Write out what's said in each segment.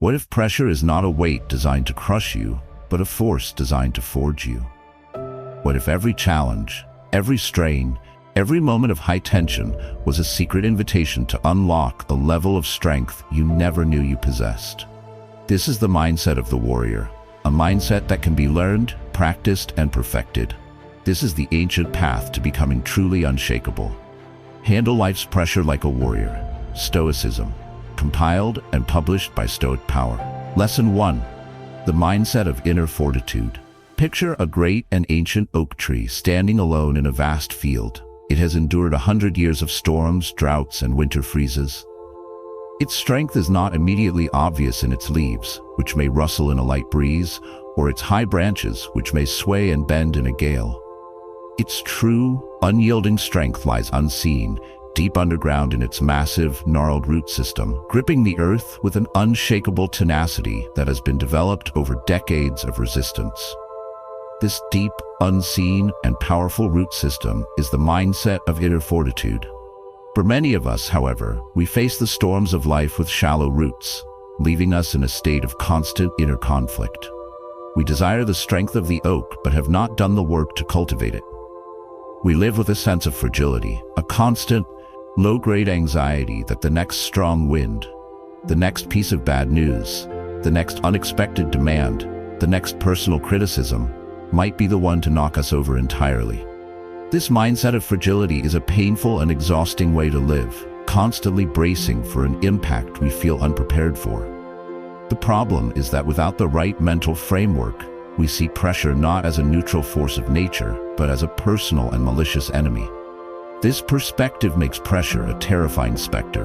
What if pressure is not a weight designed to crush you, but a force designed to forge you? What if every challenge, every strain, every moment of high tension was a secret invitation to unlock a level of strength you never knew you possessed? This is the mindset of the warrior, a mindset that can be learned, practiced, and perfected. This is the ancient path to becoming truly unshakable. Handle life's pressure like a warrior. Stoicism, compiled and published by Stoic Power. Lesson 1. The mindset of inner fortitude. Picture a great and ancient oak tree standing alone in a vast field. It has endured 100 years of storms, droughts, and winter freezes. Its strength is not immediately obvious in its leaves, which may rustle in a light breeze, or its high branches, which may sway and bend in a gale. Its true, unyielding strength lies unseen, deep underground in its massive, gnarled root system, gripping the earth with an unshakable tenacity that has been developed over decades of resistance. This deep, unseen, and powerful root system is the mindset of inner fortitude. For many of us, however, we face the storms of life with shallow roots, leaving us in a state of constant inner conflict. We desire the strength of the oak, but have not done the work to cultivate it. We live with a sense of fragility, a constant, low-grade anxiety that the next strong wind, the next piece of bad news, the next unexpected demand, the next personal criticism, might be the one to knock us over entirely. This mindset of fragility is a painful and exhausting way to live, constantly bracing for an impact we feel unprepared for. The problem is that without the right mental framework, we see pressure not as a neutral force of nature, but as a personal and malicious enemy. This perspective makes pressure a terrifying specter.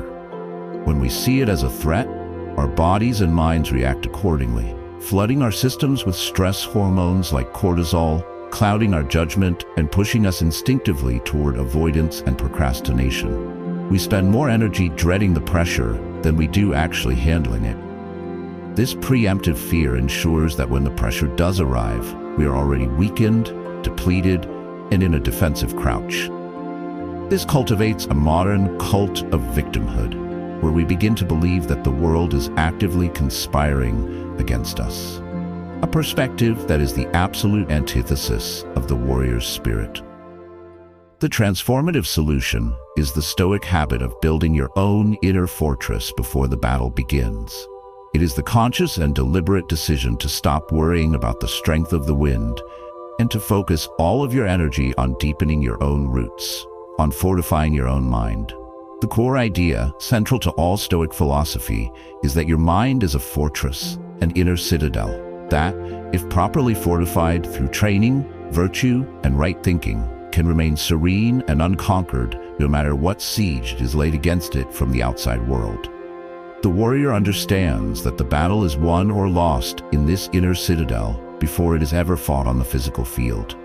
When we see it as a threat, our bodies and minds react accordingly, flooding our systems with stress hormones like cortisol, clouding our judgment, and pushing us instinctively toward avoidance and procrastination. We spend more energy dreading the pressure than we do actually handling it. This preemptive fear ensures that when the pressure does arrive, we are already weakened, depleted, and in a defensive crouch. This cultivates a modern cult of victimhood, where we begin to believe that the world is actively conspiring against us. A perspective that is the absolute antithesis of the warrior's spirit. The transformative solution is the Stoic habit of building your own inner fortress before the battle begins. It is the conscious and deliberate decision to stop worrying about the strength of the wind and to focus all of your energy on deepening your own roots, on fortifying your own mind. The core idea, central to all Stoic philosophy, is that your mind is a fortress, an inner citadel, that, if properly fortified through training, virtue, and right thinking, can remain serene and unconquered no matter what siege is laid against it from the outside world. The warrior understands that the battle is won or lost in this inner citadel before it is ever fought on the physical field.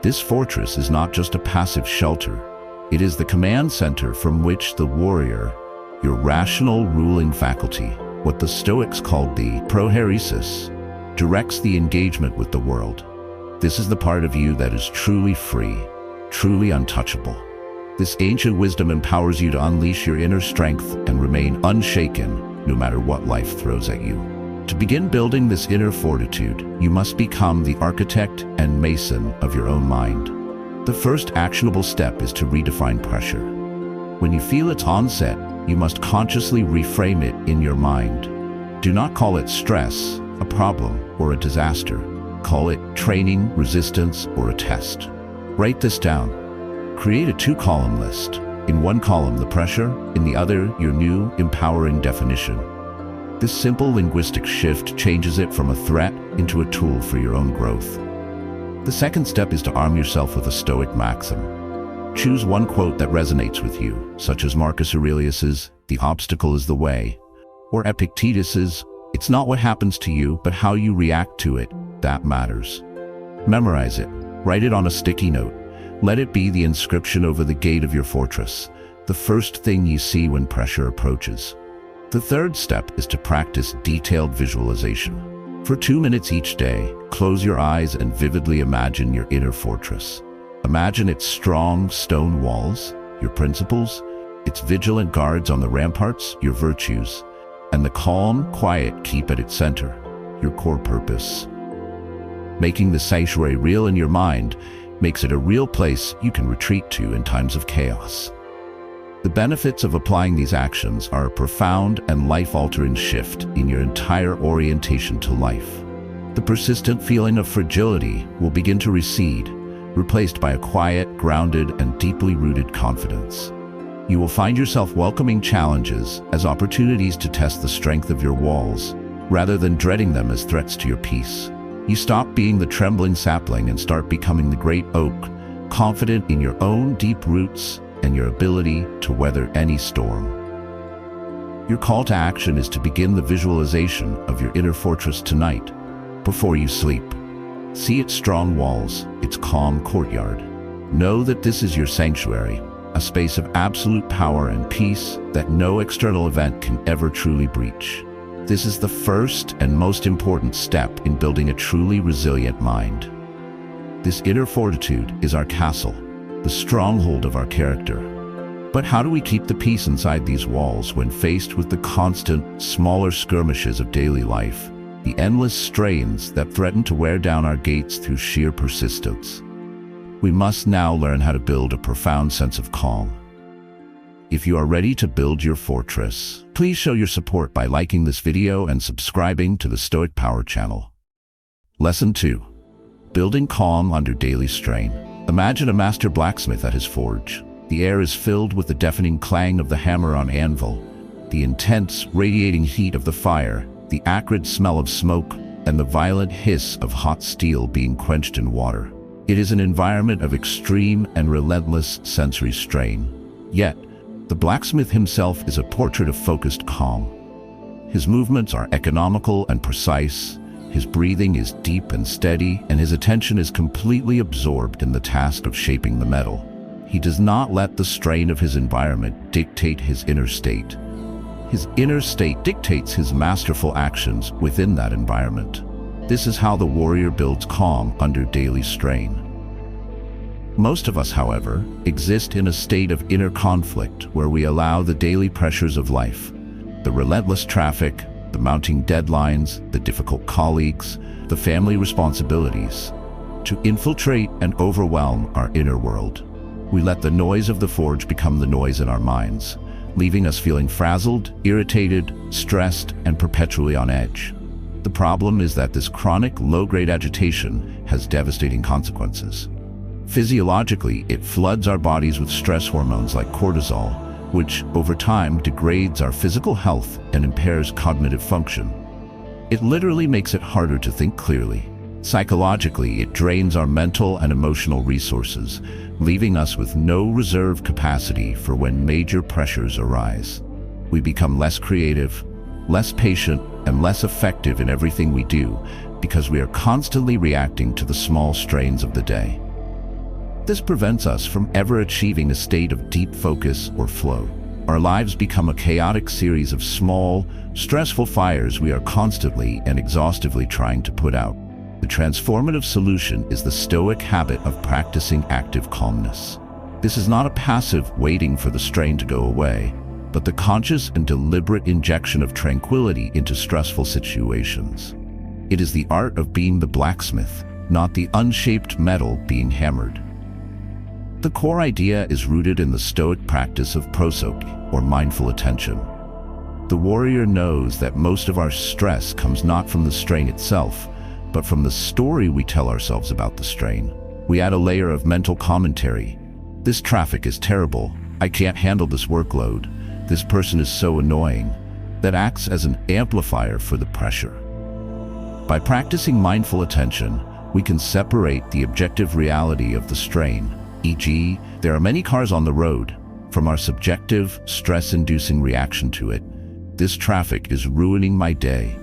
This fortress is not just a passive shelter. It is the command center from which the warrior, your rational ruling faculty, what the Stoics called the prohairesis, directs the engagement with the world. This is the part of you that is truly free, truly untouchable. This ancient wisdom empowers you to unleash your inner strength and remain unshaken no matter what life throws at you. To begin building this inner fortitude, you must become the architect and mason of your own mind. The first actionable step is to redefine pressure. When you feel its onset, you must consciously reframe it in your mind. Do not call it stress, a problem, or a disaster. Call it training, resistance, or a test. Write this down. Create a two-column list. In one column, the pressure, in the other, your new, empowering definition. This simple linguistic shift changes it from a threat into a tool for your own growth. The second step is to arm yourself with a Stoic maxim. Choose one quote that resonates with you, such as Marcus Aurelius's, "The obstacle is the way," or Epictetus's, "It's not what happens to you, but how you react to it, that matters." Memorize it. Write it on a sticky note. Let it be the inscription over the gate of your fortress, the first thing you see when pressure approaches. The third step is to practice detailed visualization. For 2 minutes each day, close your eyes and vividly imagine your inner fortress. Imagine its strong stone walls, your principles, its vigilant guards on the ramparts, your virtues, and the calm, quiet keep at its center, your core purpose. Making the sanctuary real in your mind makes it a real place you can retreat to in times of chaos. The benefits of applying these actions are a profound and life-altering shift in your entire orientation to life. The persistent feeling of fragility will begin to recede, replaced by a quiet, grounded, and deeply rooted confidence. You will find yourself welcoming challenges as opportunities to test the strength of your walls, rather than dreading them as threats to your peace. You stop being the trembling sapling and start becoming the great oak, confident in your own deep roots and your ability to weather any storm. Your call to action is to begin the visualization of your inner fortress tonight, before you sleep. See its strong walls, its calm courtyard. Know that this is your sanctuary, a space of absolute power and peace that no external event can ever truly breach. This is the first and most important step in building a truly resilient mind. This inner fortitude is our castle, the stronghold of our character. But how do we keep the peace inside these walls when faced with the constant, smaller skirmishes of daily life, the endless strains that threaten to wear down our gates through sheer persistence? We must now learn how to build a profound sense of calm. If you are ready to build your fortress, please show your support by liking this video and subscribing to the Stoic Power channel. Lesson 2. Building calm under daily strain. Imagine a master blacksmith at his forge. The air is filled with the deafening clang of the hammer on anvil, the intense, radiating heat of the fire, the acrid smell of smoke, and the violent hiss of hot steel being quenched in water. It is an environment of extreme and relentless sensory strain. Yet, the blacksmith himself is a portrait of focused calm. His movements are economical and precise, his breathing is deep and steady, and his attention is completely absorbed in the task of shaping the metal. He does not let the strain of his environment dictate his inner state. His inner state dictates his masterful actions within that environment. This is how the warrior builds calm under daily strain. Most of us, however, exist in a state of inner conflict where we allow the daily pressures of life, the relentless traffic, the mounting deadlines, the difficult colleagues, the family responsibilities, to infiltrate and overwhelm our inner world. We let the noise of the forge become the noise in our minds, leaving us feeling frazzled, irritated, stressed, and perpetually on edge. The problem is that this chronic, low-grade agitation has devastating consequences. Physiologically, it floods our bodies with stress hormones like cortisol, which, over time, degrades our physical health and impairs cognitive function. It literally makes it harder to think clearly. Psychologically, it drains our mental and emotional resources, leaving us with no reserve capacity for when major pressures arise. We become less creative, less patient, and less effective in everything we do because we are constantly reacting to the small strains of the day. This prevents us from ever achieving a state of deep focus or flow. Our lives become a chaotic series of small, stressful fires we are constantly and exhaustively trying to put out. The transformative solution is the Stoic habit of practicing active calmness. This is not a passive waiting for the strain to go away, but the conscious and deliberate injection of tranquility into stressful situations. It is the art of being the blacksmith, not the unshaped metal being hammered. The core idea is rooted in the Stoic practice of prosody, or mindful attention. The warrior knows that most of our stress comes not from the strain itself, but from the story we tell ourselves about the strain. We add a layer of mental commentary. This traffic is terrible. I can't handle this workload. This person is so annoying. That acts as an amplifier for the pressure. By practicing mindful attention, we can separate the objective reality of the strain, e.g., there are many cars on the road, from our subjective, stress-inducing reaction to it. This traffic is ruining my day.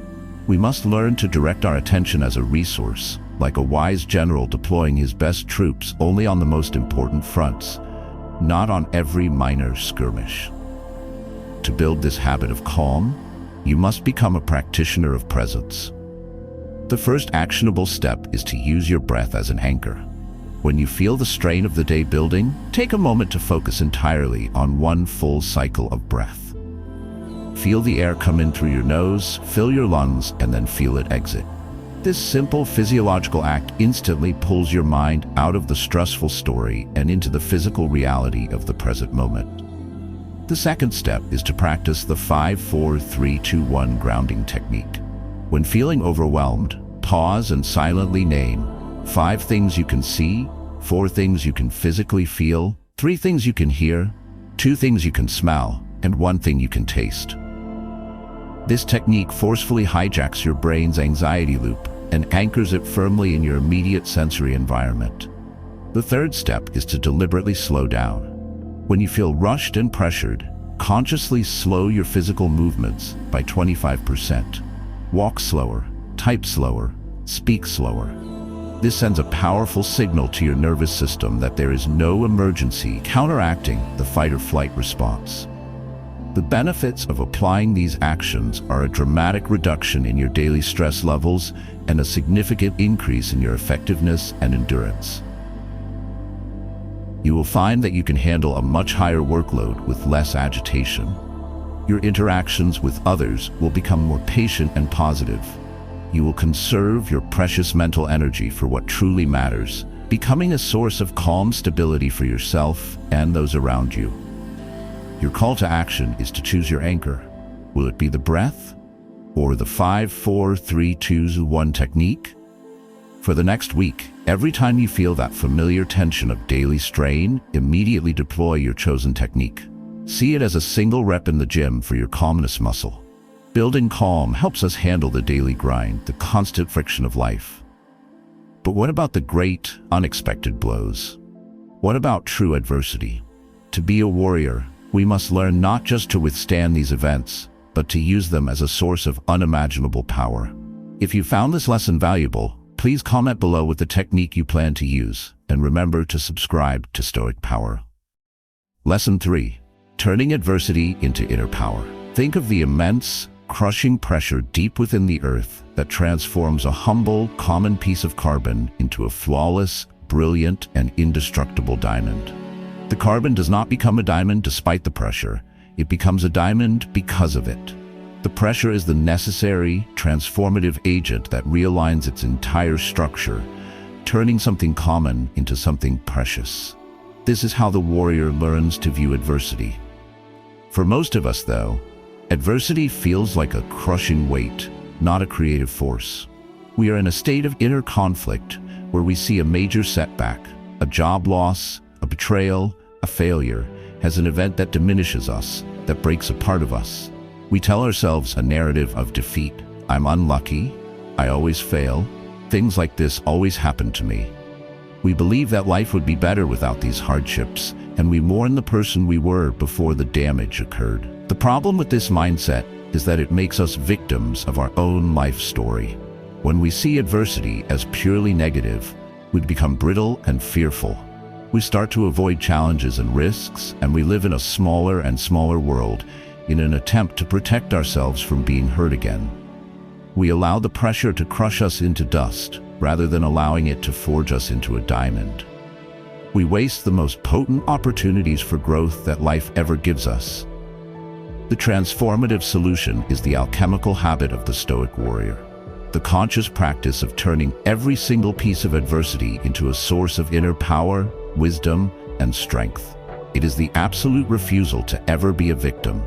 We must learn to direct our attention as a resource, like a wise general deploying his best troops only on the most important fronts, not on every minor skirmish. To build this habit of calm, you must become a practitioner of presence. The first actionable step is to use your breath as an anchor. When you feel the strain of the day building, take a moment to focus entirely on one full cycle of breath. Feel the air come in through your nose, fill your lungs, and then feel it exit. This simple physiological act instantly pulls your mind out of the stressful story and into the physical reality of the present moment. The second step is to practice the 5-4-3-2-1 grounding technique. When feeling overwhelmed, pause and silently name 5 things you can see, 4 things you can physically feel, 3 things you can hear, 2 things you can smell, and 1 thing you can taste. This technique forcefully hijacks your brain's anxiety loop and anchors it firmly in your immediate sensory environment. The third step is to deliberately slow down. When you feel rushed and pressured, consciously slow your physical movements by 25%. Walk slower, type slower, speak slower. This sends a powerful signal to your nervous system that there is no emergency, counteracting the fight or flight response. The benefits of applying these actions are a dramatic reduction in your daily stress levels and a significant increase in your effectiveness and endurance. You will find that you can handle a much higher workload with less agitation. Your interactions with others will become more patient and positive. You will conserve your precious mental energy for what truly matters, becoming a source of calm stability for yourself and those around you. Your call to action is to choose your anchor. Will it be the breath or the 5-4-3-2-1 technique? For the next week, every time you feel that familiar tension of daily strain, immediately deploy your chosen technique. See it as a single rep in the gym for your calmness muscle. Building calm helps us handle the daily grind, the constant friction of life. But what about the great, unexpected blows? What about true adversity? To be a warrior, we must learn not just to withstand these events, but to use them as a source of unimaginable power. If you found this lesson valuable, please comment below with the technique you plan to use, and remember to subscribe to Stoic Power. Lesson 3. Turning adversity into inner power. Think of the immense, crushing pressure deep within the earth that transforms a humble, common piece of carbon into a flawless, brilliant, and indestructible diamond. The carbon does not become a diamond despite the pressure. It becomes a diamond because of it. The pressure is the necessary, transformative agent that realigns its entire structure, turning something common into something precious. This is how the warrior learns to view adversity. For most of us, though, adversity feels like a crushing weight, not a creative force. We are in a state of inner conflict where we see a major setback, a job loss, a betrayal, a failure, as an event that diminishes us, that breaks a part of us. We tell ourselves a narrative of defeat. I'm unlucky. I always fail. Things like this always happen to me. We believe that life would be better without these hardships, and we mourn the person we were before the damage occurred. The problem with this mindset is that it makes us victims of our own life story. When we see adversity as purely negative, we become brittle and fearful. We start to avoid challenges and risks, and we live in a smaller and smaller world in an attempt to protect ourselves from being hurt again. We allow the pressure to crush us into dust, rather than allowing it to forge us into a diamond. We waste the most potent opportunities for growth that life ever gives us. The transformative solution is the alchemical habit of the Stoic warrior, the conscious practice of turning every single piece of adversity into a source of inner power, wisdom, and strength. It is the absolute refusal to ever be a victim,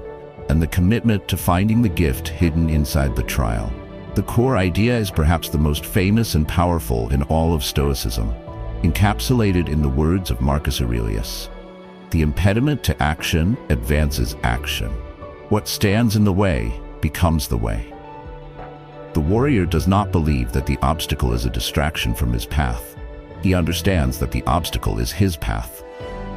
and the commitment to finding the gift hidden inside the trial. The core idea is perhaps the most famous and powerful in all of Stoicism, encapsulated in the words of Marcus Aurelius. The impediment to action advances action. What stands in the way becomes the way. The warrior does not believe that the obstacle is a distraction from his path. He understands that the obstacle is his path.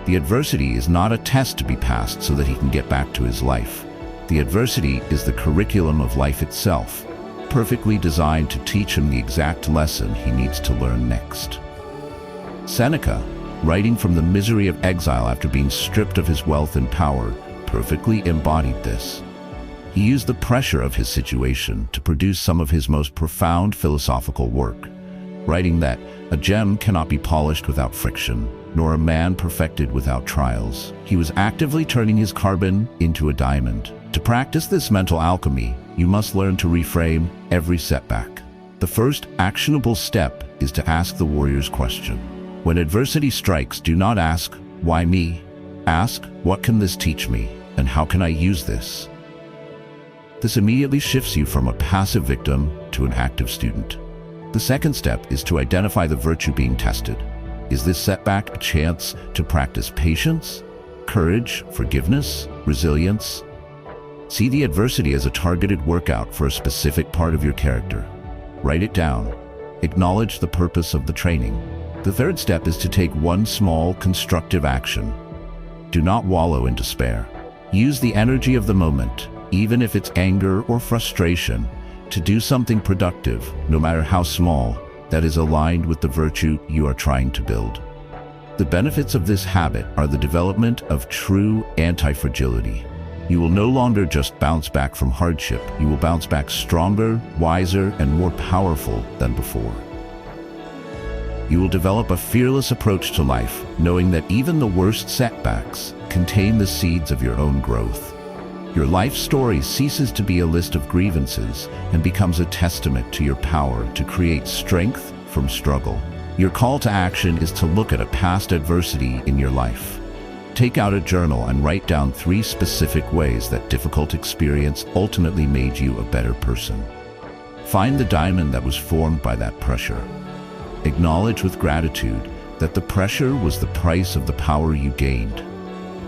The adversity is not a test to be passed so that he can get back to his life. The adversity is the curriculum of life itself, perfectly designed to teach him the exact lesson he needs to learn next. Seneca, writing from the misery of exile after being stripped of his wealth and power, perfectly embodied this. He used the pressure of his situation to produce some of his most profound philosophical work, writing that a gem cannot be polished without friction, nor a man perfected without trials. He was actively turning his carbon into a diamond, To practice this mental alchemy, you must learn to reframe every setback. The first actionable step is to ask the warrior's question. When adversity strikes, do not ask, "Why me?" Ask, "What can this teach me, and how can I use this?" This immediately shifts you from a passive victim to an active student. The second step is to identify the virtue being tested. Is this setback a chance to practice patience, courage, forgiveness, resilience? See the adversity as a targeted workout for a specific part of your character. Write it down. Acknowledge the purpose of the training. The third step is to take one small, constructive action. Do not wallow in despair. Use the energy of the moment, even if it's anger or frustration, to do something productive, no matter how small, that is aligned with the virtue you are trying to build. The benefits of this habit are the development of true anti-fragility. You will no longer just bounce back from hardship. You will bounce back stronger, wiser, and more powerful than before. You will develop a fearless approach to life, knowing that even the worst setbacks contain the seeds of your own growth. Your life story ceases to be a list of grievances and becomes a testament to your power to create strength from struggle. Your call to action is to look at a past adversity in your life. Take out a journal and write down 3 specific ways that difficult experience ultimately made you a better person. Find the diamond that was formed by that pressure. Acknowledge with gratitude that the pressure was the price of the power you gained.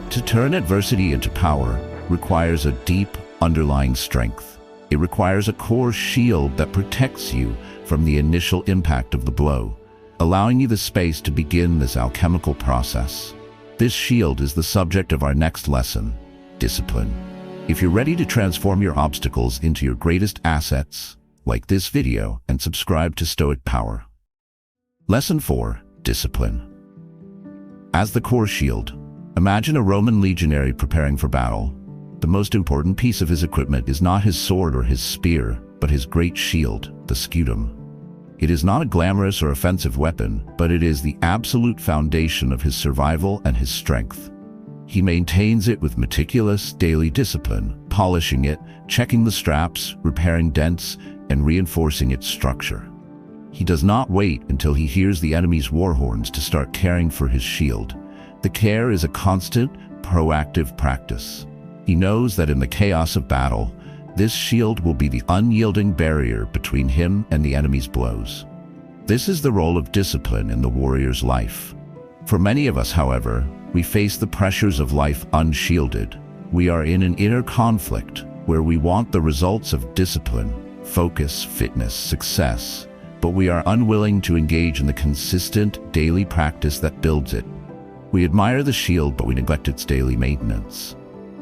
To turn adversity into power requires a deep, underlying strength. It requires a core shield that protects you from the initial impact of the blow, allowing you the space to begin this alchemical process. This shield is the subject of our next lesson, discipline. If you're ready to transform your obstacles into your greatest assets, like this video and subscribe to Stoic Power. Lesson 4, discipline. As the core shield, imagine a Roman legionary preparing for battle. The most important piece of his equipment is not his sword or his spear, but his great shield, the scutum. It is not a glamorous or offensive weapon, but it is the absolute foundation of his survival and his strength. He maintains it with meticulous daily discipline, polishing it, checking the straps, repairing dents, and reinforcing its structure. He does not wait until he hears the enemy's war horns to start caring for his shield. The care is a constant, proactive practice. He knows that in the chaos of battle, this shield will be the unyielding barrier between him and the enemy's blows. This is the role of discipline in the warrior's life. For many of us, however, we face the pressures of life unshielded. We are in an inner conflict where we want the results of discipline, focus, fitness, success, but we are unwilling to engage in the consistent daily practice that builds it. We admire the shield, but we neglect its daily maintenance.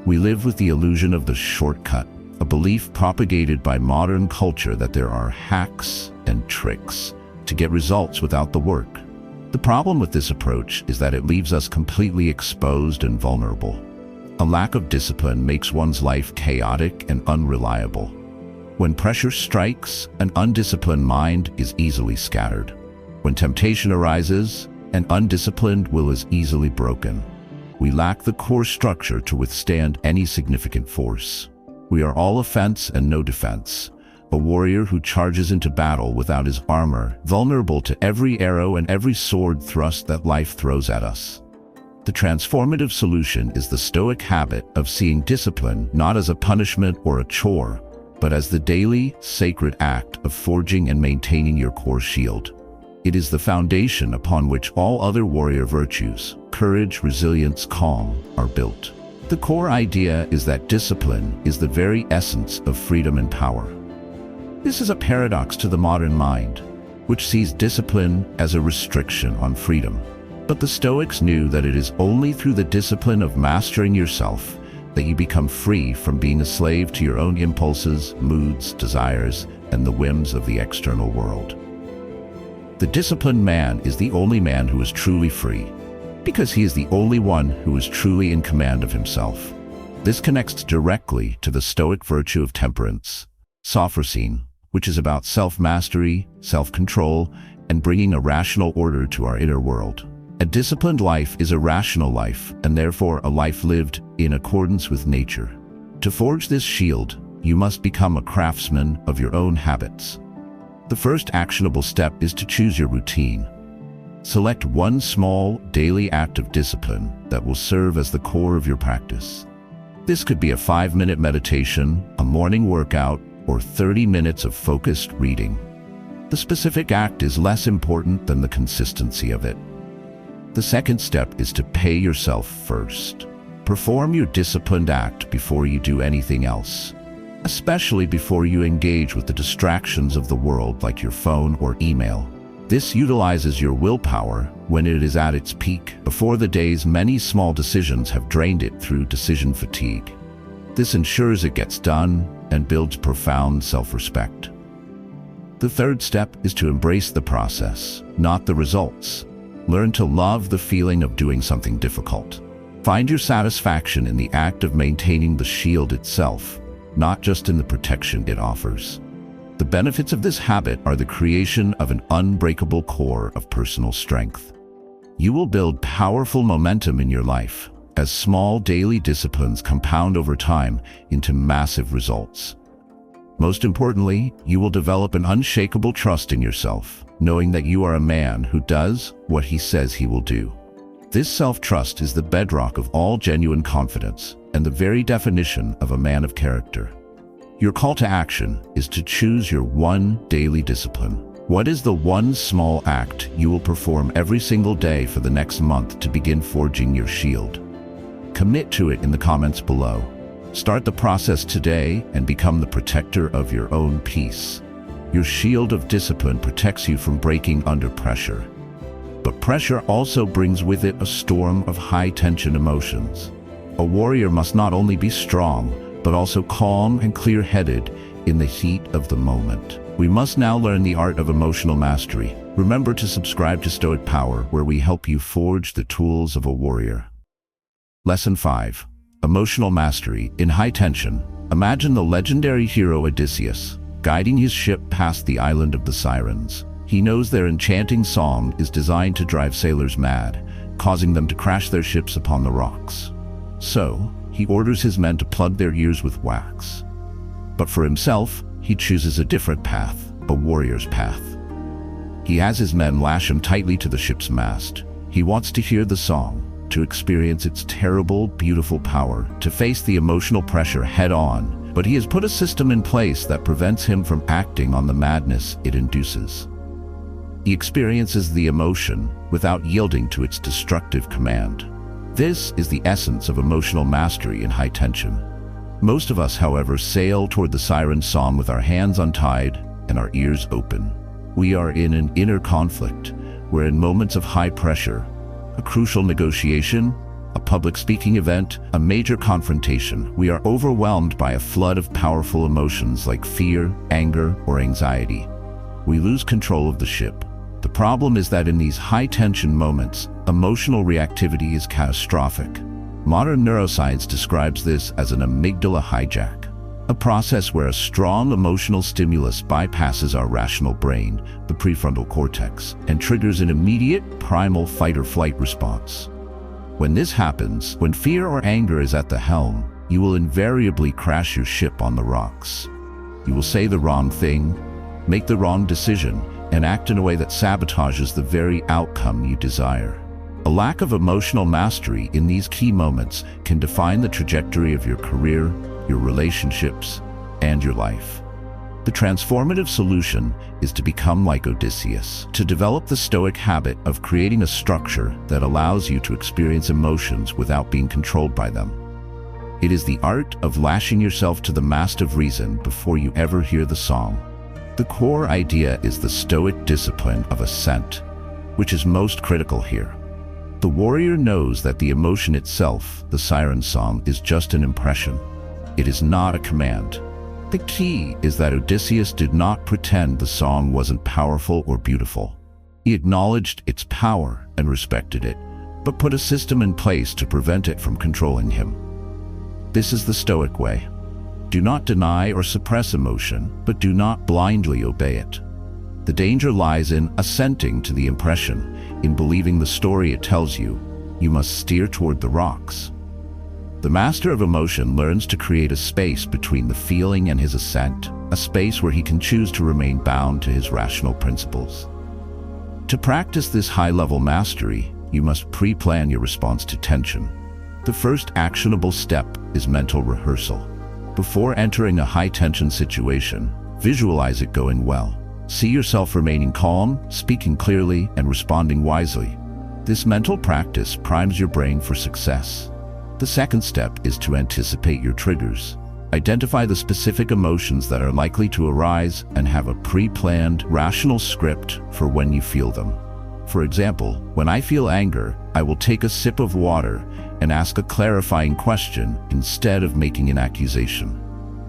We live with the illusion of the shortcut, a belief propagated by modern culture that there are hacks and tricks to get results without the work. The problem with this approach is that it leaves us completely exposed and vulnerable. A lack of discipline makes one's life chaotic and unreliable. When pressure strikes, an undisciplined mind is easily scattered. When temptation arises, an undisciplined will is easily broken. We lack the core structure to withstand any significant force. We are all offense and no defense. A warrior who charges into battle without his armor, vulnerable to every arrow and every sword thrust that life throws at us. The transformative solution is the Stoic habit of seeing discipline not as a punishment or a chore, but as the daily, sacred act of forging and maintaining your core shield. It is the foundation upon which all other warrior virtues, courage, resilience, calm, are built. The core idea is that discipline is the very essence of freedom and power. This is a paradox to the modern mind, which sees discipline as a restriction on freedom. But the Stoics knew that it is only through the discipline of mastering yourself that you become free from being a slave to your own impulses, moods, desires, and the whims of the external world. The disciplined man is the only man who is truly free, because he is the only one who is truly in command of himself. This connects directly to the Stoic virtue of temperance, Reframe, which is about self-mastery, self-control, and bringing a rational order to our inner world. A disciplined life is a rational life, and therefore a life lived in accordance with nature. To forge this shield, you must become a craftsman of your own habits. The first actionable step is to choose your routine. Select one small, daily act of discipline that will serve as the core of your practice. This could be a 5-minute meditation, a morning workout, or 30 minutes of focused reading. The specific act is less important than the consistency of it. The second step is to pay yourself first. Perform your disciplined act before you do anything else, especially before you engage with the distractions of the world like your phone or email. This utilizes your willpower when it is at its peak, before the day's many small decisions have drained it through decision fatigue. This ensures it gets done and builds profound self-respect. The third step is to embrace the process, not the results. Learn to love the feeling of doing something difficult. Find your satisfaction in the act of maintaining the shield itself, not just in the protection it offers. The benefits of this habit are the creation of an unbreakable core of personal strength. You will build powerful momentum in your life as small daily disciplines compound over time into massive results. Most importantly, you will develop an unshakable trust in yourself, knowing that you are a man who does what he says he will do. This self-trust is the bedrock of all genuine confidence and the very definition of a man of character. Your call to action is to choose your one daily discipline. What is the one small act you will perform every single day for the next month to begin forging your shield? Commit to it in the comments below. Start the process today and become the protector of your own peace. Your shield of discipline protects you from breaking under pressure. But pressure also brings with it a storm of high-tension emotions. A warrior must not only be strong, but also calm and clear-headed in the heat of the moment. We must now learn the art of emotional mastery. Remember to subscribe to Stoic Power, where we help you forge the tools of a warrior. Lesson 5. Emotional mastery in high tension. Imagine the legendary hero Odysseus, guiding his ship past the island of the Sirens. He knows their enchanting song is designed to drive sailors mad, causing them to crash their ships upon the rocks. So, he orders his men to plug their ears with wax. But for himself, he chooses a different path, a warrior's path. He has his men lash him tightly to the ship's mast. He wants to hear the song, to experience its terrible, beautiful power, to face the emotional pressure head-on, but he has put a system in place that prevents him from acting on the madness it induces. He experiences the emotion without yielding to its destructive command. This is the essence of emotional mastery in high tension. Most of us, however, sail toward the siren song with our hands untied and our ears open. We are in an inner conflict, where in moments of high pressure, a crucial negotiation, a public speaking event, a major confrontation, we are overwhelmed by a flood of powerful emotions like fear, anger, or anxiety. We lose control of the ship. The problem is that in these high-tension moments, emotional reactivity is catastrophic. Modern neuroscience describes this as an amygdala hijack, a process where a strong emotional stimulus bypasses our rational brain, the prefrontal cortex, and triggers an immediate, primal fight-or-flight response. When this happens, when fear or anger is at the helm, you will invariably crash your ship on the rocks. You will say the wrong thing, make the wrong decision, and act in a way that sabotages the very outcome you desire. A lack of emotional mastery in these key moments can define the trajectory of your career, your relationships, and your life. The transformative solution is to become like Odysseus, to develop the Stoic habit of creating a structure that allows you to experience emotions without being controlled by them. It is the art of lashing yourself to the mast of reason before you ever hear the song. The core idea is the Stoic discipline of assent, which is most critical here. The warrior knows that the emotion itself, the siren song, is just an impression. It is not a command. The key is that Odysseus did not pretend the song wasn't powerful or beautiful. He acknowledged its power and respected it, but put a system in place to prevent it from controlling him. This is the Stoic way. Do not deny or suppress emotion, but do not blindly obey it. The danger lies in assenting to the impression, in believing the story it tells you. You must steer toward the rocks. The master of emotion learns to create a space between the feeling and his ascent, a space where he can choose to remain bound to his rational principles. To practice this high-level mastery, you must pre-plan your response to tension. The first actionable step is mental rehearsal. Before entering a high-tension situation, visualize it going well. See yourself remaining calm, speaking clearly, and responding wisely. This mental practice primes your brain for success. The second step is to anticipate your triggers. Identify the specific emotions that are likely to arise and have a pre-planned, rational script for when you feel them. For example, when I feel anger, I will take a sip of water and ask a clarifying question instead of making an accusation.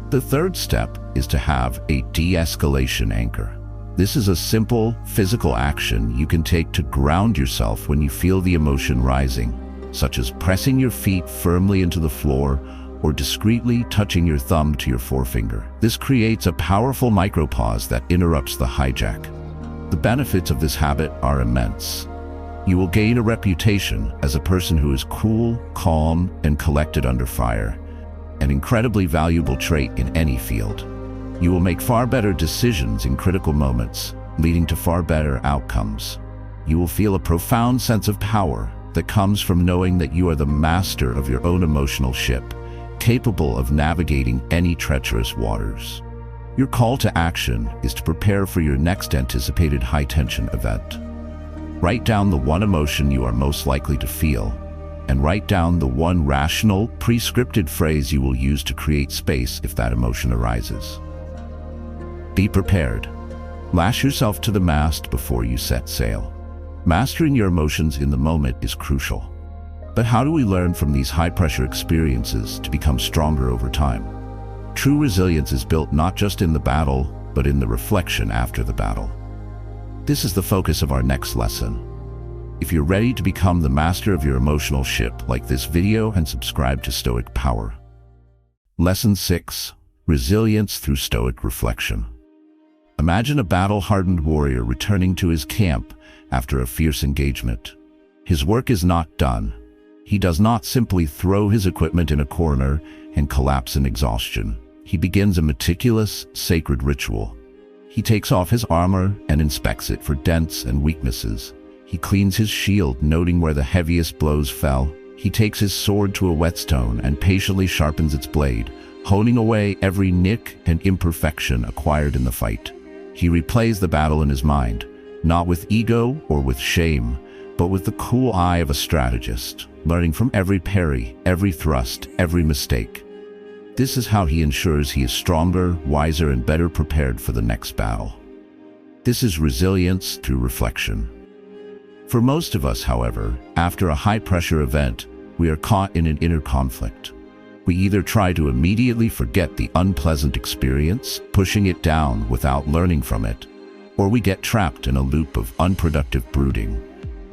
The third step is to have a de-escalation anchor. This is a simple, physical action you can take to ground yourself when you feel the emotion rising, such as pressing your feet firmly into the floor or discreetly touching your thumb to your forefinger. This creates a powerful micropause that interrupts the hijack. The benefits of this habit are immense. You will gain a reputation as a person who is cool, calm, and collected under fire, an incredibly valuable trait in any field. You will make far better decisions in critical moments, leading to far better outcomes. You will feel a profound sense of power that comes from knowing that you are the master of your own emotional ship, capable of navigating any treacherous waters. Your call to action is to prepare for your next anticipated high-tension event. Write down the one emotion you are most likely to feel, and write down the one rational, pre-scripted phrase you will use to create space if that emotion arises. Be prepared. Lash yourself to the mast before you set sail. Mastering your emotions in the moment is crucial. But how do we learn from these high-pressure experiences to become stronger over time? True resilience is built not just in the battle, but in the reflection after the battle. This is the focus of our next lesson. If you're ready to become the master of your emotional ship, like this video and subscribe to Stoic Power. Lesson 6. Resilience through Stoic reflection. Imagine a battle-hardened warrior returning to his camp after a fierce engagement. His work is not done. He does not simply throw his equipment in a corner and collapse in exhaustion. He begins a meticulous, sacred ritual. He takes off his armor and inspects it for dents and weaknesses. He cleans his shield, noting where the heaviest blows fell. He takes his sword to a whetstone and patiently sharpens its blade, honing away every nick and imperfection acquired in the fight. He replays the battle in his mind, not with ego or with shame, but with the cool eye of a strategist, learning from every parry, every thrust, every mistake. This is how he ensures he is stronger, wiser, and better prepared for the next battle. This is resilience through reflection. For most of us, however, after a high-pressure event, we are caught in an inner conflict. We either try to immediately forget the unpleasant experience, pushing it down without learning from it, or we get trapped in a loop of unproductive brooding,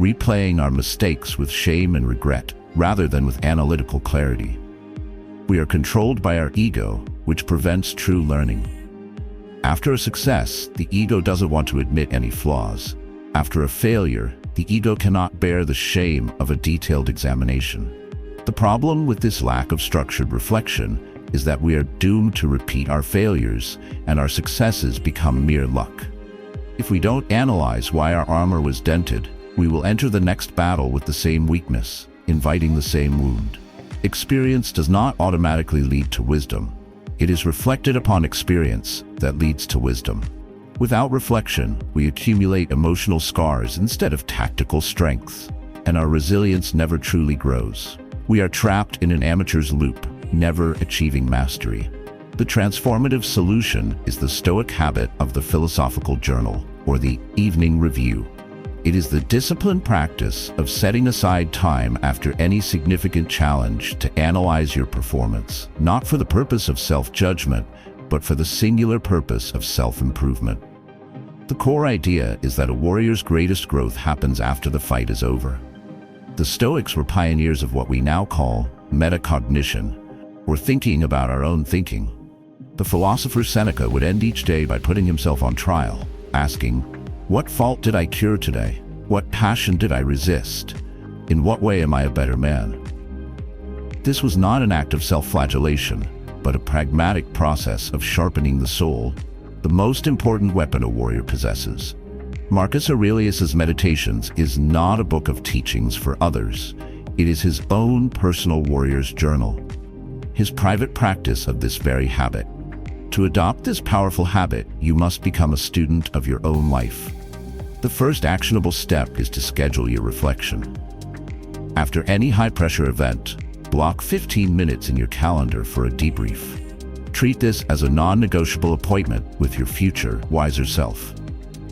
replaying our mistakes with shame and regret rather than with analytical clarity. We are controlled by our ego, which prevents true learning. After a success, the ego doesn't want to admit any flaws. After a failure, the ego cannot bear the shame of a detailed examination. The problem with this lack of structured reflection is that we are doomed to repeat our failures and our successes become mere luck. If we don't analyze why our armor was dented, we will enter the next battle with the same weakness, inviting the same wound. Experience does not automatically lead to wisdom. It is reflected upon experience that leads to wisdom. Without reflection, we accumulate emotional scars instead of tactical strengths, and our resilience never truly grows. We are trapped in an amateur's loop, never achieving mastery. The transformative solution is the Stoic habit of the philosophical journal, or the evening review. It is the disciplined practice of setting aside time after any significant challenge to analyze your performance, not for the purpose of self-judgment, but for the singular purpose of self-improvement. The core idea is that a warrior's greatest growth happens after the fight is over. The Stoics were pioneers of what we now call metacognition, or thinking about our own thinking. The philosopher Seneca would end each day by putting himself on trial, asking, "What fault did I cure today? What passion did I resist? In what way am I a better man?" This was not an act of self-flagellation, but a pragmatic process of sharpening the soul, the most important weapon a warrior possesses. Marcus Aurelius's Meditations is not a book of teachings for others. It is his own personal warrior's journal, his private practice of this very habit. To adopt this powerful habit, you must become a student of your own life. The first actionable step is to schedule your reflection. After any high-pressure event, block 15 minutes in your calendar for a debrief. Treat this as a non-negotiable appointment with your future, wiser self.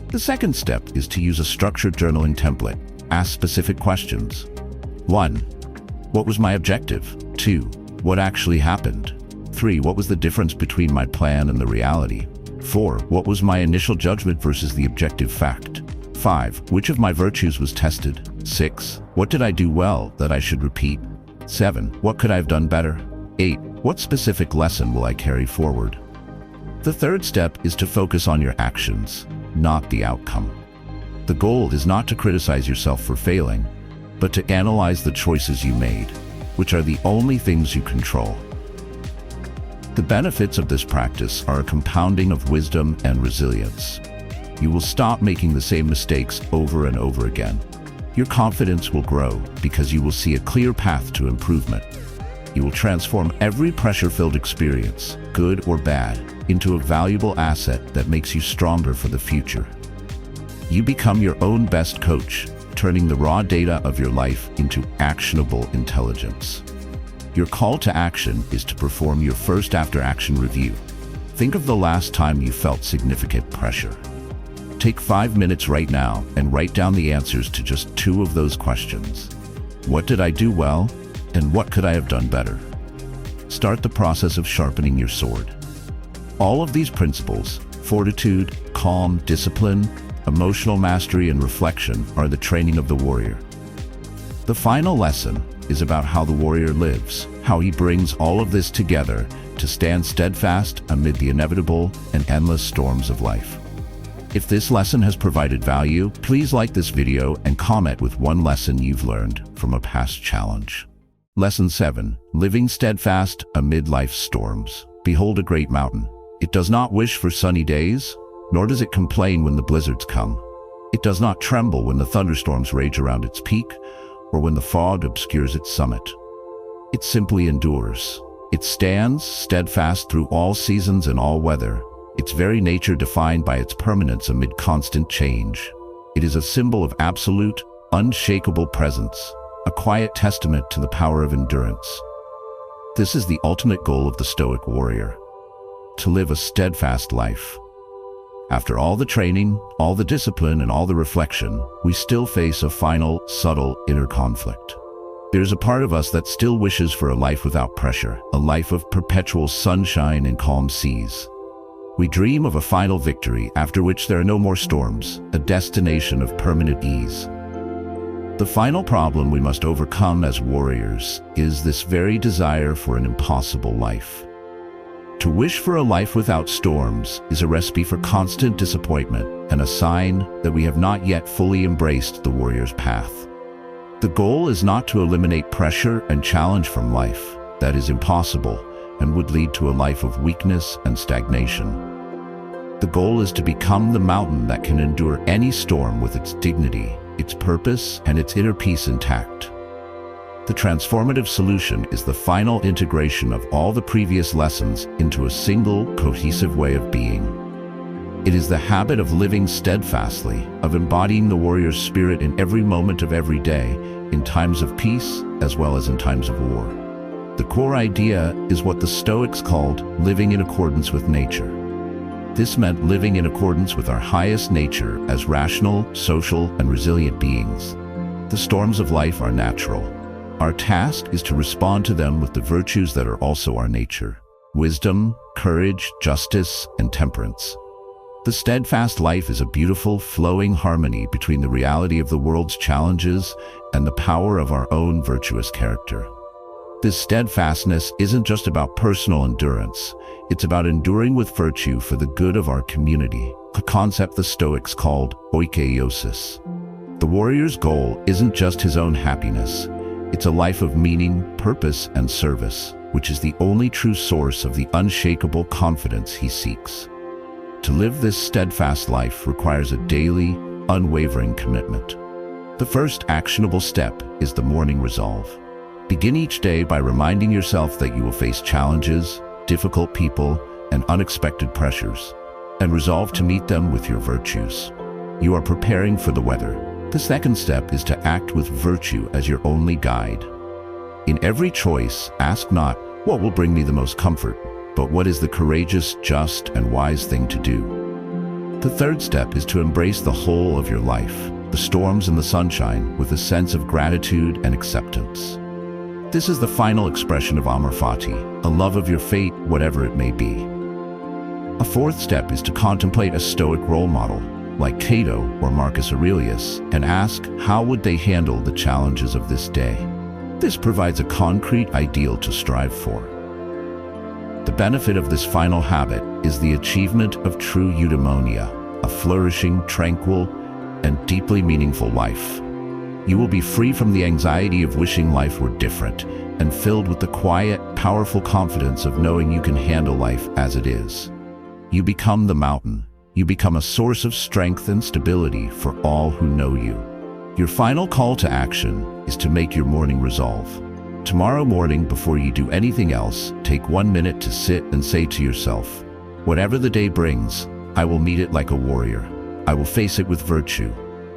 The second step is to use a structured journaling template. Ask specific questions. 1. What was my objective? 2. What actually happened? 3. What was the difference between my plan and the reality? 4. What was my initial judgment versus the objective fact? 5. Which of my virtues was tested? 6. What did I do well that I should repeat? 7. What could I have done better? 8. What specific lesson will I carry forward? The third step is to focus on your actions, not the outcome. The goal is not to criticize yourself for failing, but to analyze the choices you made, which are the only things you control. The benefits of this practice are a compounding of wisdom and resilience. You will stop making the same mistakes over and over again. Your confidence will grow because you will see a clear path to improvement. You will transform every pressure-filled experience, good or bad, into a valuable asset that makes you stronger for the future. You become your own best coach, turning the raw data of your life into actionable intelligence. Your call to action is to perform your first after-action review. Think of the last time you felt significant pressure. Take 5 minutes right now and write down the answers to just 2 of those questions. What did I do well, and what could I have done better? Start the process of sharpening your sword. All of these principles, fortitude, calm, discipline, emotional mastery, and reflection, are the training of the warrior. The final lesson is about how the warrior lives, how he brings all of this together to stand steadfast amid the inevitable and endless storms of life. If this lesson has provided value, please like this video and comment with one lesson you've learned from a past challenge. Lesson 7. Living steadfast amid life's storms. Behold a great mountain. It does not wish for sunny days, nor does it complain when the blizzards come. It does not tremble when the thunderstorms rage around its peak, or when the fog obscures its summit. It simply endures. It stands steadfast through all seasons and all weather, its very nature defined by its permanence amid constant change. It is a symbol of absolute, unshakable presence, a quiet testament to the power of endurance. This is the ultimate goal of the Stoic warrior: to live a steadfast life. After all the training, all the discipline, and all the reflection, we still face a final, subtle inner conflict. There's a part of us that still wishes for a life without pressure, a life of perpetual sunshine and calm seas. We dream of a final victory after which there are no more storms, a destination of permanent ease. The final problem we must overcome as warriors is this very desire for an impossible life. To wish for a life without storms is a recipe for constant disappointment and a sign that we have not yet fully embraced the warrior's path. The goal is not to eliminate pressure and challenge from life. That is impossible and would lead to a life of weakness and stagnation. The goal is to become the mountain that can endure any storm with its dignity, its purpose, and its inner peace intact. The transformative solution is the final integration of all the previous lessons into a single, cohesive way of being. It is the habit of living steadfastly, of embodying the warrior's spirit in every moment of every day, in times of peace as well as in times of war. The core idea is what the Stoics called living in accordance with nature. This meant living in accordance with our highest nature as rational, social, and resilient beings. The storms of life are natural. Our task is to respond to them with the virtues that are also our nature: wisdom, courage, justice, and temperance. The steadfast life is a beautiful, flowing harmony between the reality of the world's challenges and the power of our own virtuous character. This steadfastness isn't just about personal endurance, it's about enduring with virtue for the good of our community, a concept the Stoics called oikeiosis. The warrior's goal isn't just his own happiness, It's a life of meaning, purpose, and service, which is the only true source of the unshakable confidence he seeks. To live this steadfast life requires a daily, unwavering commitment. The first actionable step is the morning resolve. Begin each day by reminding yourself that you will face challenges, difficult people, and unexpected pressures, and resolve to meet them with your virtues. You are preparing for the weather. The second step is to act with virtue as your only guide. In every choice, ask not, "What will bring me the most comfort?" but "What is the courageous, just, and wise thing to do?" The third step is to embrace the whole of your life, the storms and the sunshine, with a sense of gratitude and acceptance. This is the final expression of amor fati, a love of your fate, whatever it may be. A fourth step is to contemplate a Stoic role model, like Cato or Marcus Aurelius, and ask, how would they handle the challenges of this day? This provides a concrete ideal to strive for. The benefit of this final habit is the achievement of true eudaimonia, a flourishing, tranquil, and deeply meaningful life. You will be free from the anxiety of wishing life were different, and filled with the quiet, powerful confidence of knowing you can handle life as it is. You become the mountain. You become a source of strength and stability for all who know you. Your final call to action is to make your morning resolve. Tomorrow morning, before you do anything else, take 1 minute to sit and say to yourself, "Whatever the day brings, I will meet it like a warrior. I will face it with virtue.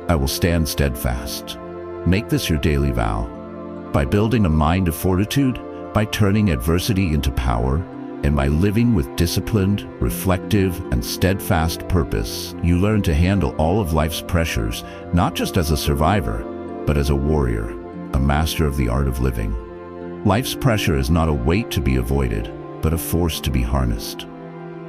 I will stand steadfast." Make this your daily vow. By building a mind of fortitude, by turning adversity into power, and by living with disciplined, reflective, and steadfast purpose, you learn to handle all of life's pressures, not just as a survivor, but as a warrior, a master of the art of living. Life's pressure is not a weight to be avoided, but a force to be harnessed.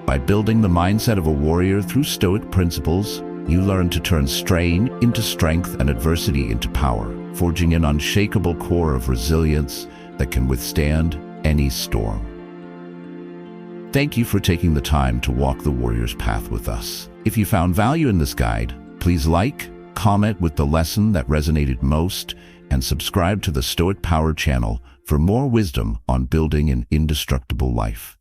By building the mindset of a warrior through Stoic principles, you learn to turn strain into strength and adversity into power, forging an unshakable core of resilience that can withstand any storm. Thank you for taking the time to walk the warrior's path with us. If you found value in this guide, please like, comment with the lesson that resonated most, and subscribe to the Stoic Power channel for more wisdom on building an indestructible life.